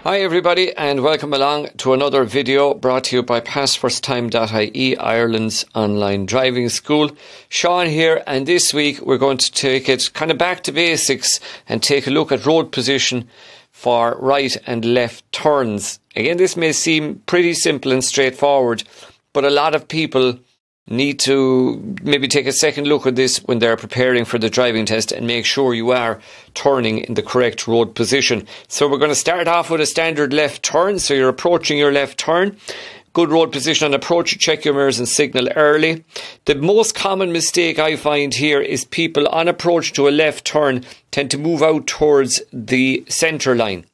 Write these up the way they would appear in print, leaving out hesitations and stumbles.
Hi everybody and welcome along to another video brought to you by PassFirstTime.ie, Ireland's online driving school. Sean here, and this week we're going to take it kind of back to basics and take a look at road position for right and left turns. Again, this may seem pretty simple and straightforward, but a lot of people need to maybe take a second look at this when they're preparing for the driving test and make sure you are turning in the correct road position. So we're going to start off with a standard left turn. So you're approaching your left turn. Good road position on approach. Check your mirrors and signal early. The most common mistake I find here is people on approach to a left turn tend to move out towards the centre line.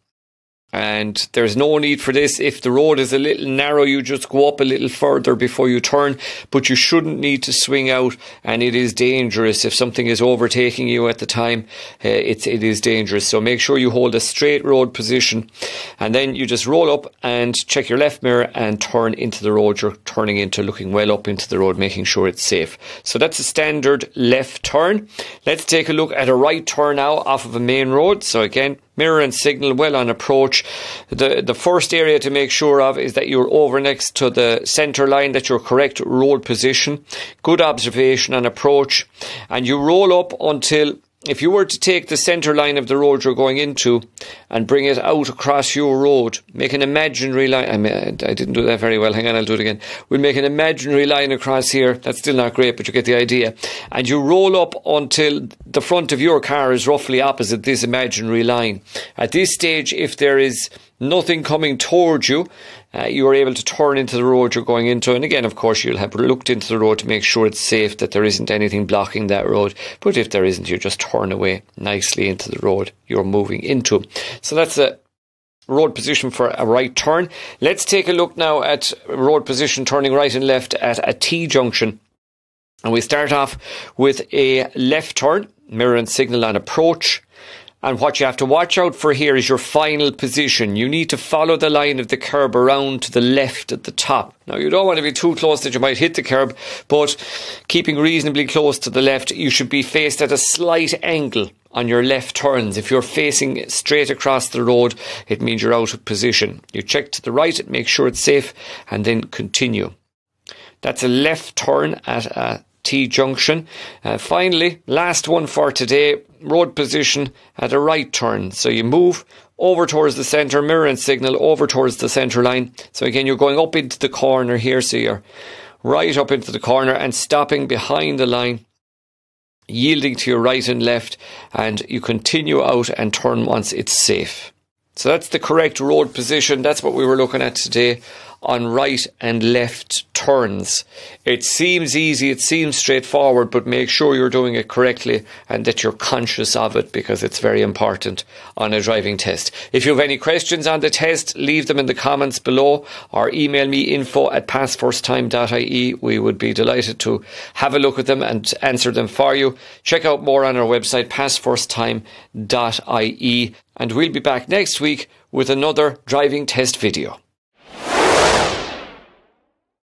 And there's no need for this. If the road is a little narrow, you just go up a little further before you turn, but you shouldn't need to swing out, and it is dangerous. If something is overtaking you at the time, it is dangerous. So make sure you hold a straight road position, and then you just roll up and check your left mirror and turn into the road you're turning into, looking well up into the road, making sure it's safe. So that's a standard left turn. Let's take a look at a right turn now off of a main road. So again, mirror and signal well on approach. The first area to make sure of is that you're over next to the centre line, that's your correct road position. Good observation on approach. And you roll up until, if you were to take the centre line of the road you're going into and bring it out across your road, make an imaginary line. I didn't do that very well. Hang on, I'll do it again. We'll make an imaginary line across here. That's still not great, but you get the idea. And you roll up until the front of your car is roughly opposite this imaginary line. At this stage, if there is nothing coming towards you, you are able to turn into the road you're going into. And again, of course, you'll have looked into the road to make sure it's safe, that there isn't anything blocking that road. But if there isn't, you just turn away nicely into the road you're moving into. So that's a road position for a right turn. Let's take a look now at road position turning right and left at a T-junction. And we start off with a left turn, mirror and signal on approach. And what you have to watch out for here is your final position. You need to follow the line of the curb around to the left at the top. Now, you don't want to be too close that you might hit the curb, but keeping reasonably close to the left, you should be faced at a slight angle on your left turns. If you're facing straight across the road, it means you're out of position. You check to the right, make sure it's safe, and then continue. That's a left turn at a T-junction. Finally, last one for today, road position at a right turn. So you move over towards the centre, mirror and signal over towards the centre line. So again, you're going up into the corner here, so you're right up into the corner and stopping behind the line, yielding to your right and left, and you continue out and turn once it's safe. So that's the correct road position. That's what we were looking at today on right and left turns. It seems easy, it seems straightforward, but make sure you're doing it correctly and that you're conscious of it, because it's very important on a driving test. If you have any questions on the test, leave them in the comments below or email me info@PassFirstTime.ie. We would be delighted to have a look at them and answer them for you. Check out more on our website, PassFirstTime.ie, and we'll be back next week with another driving test video.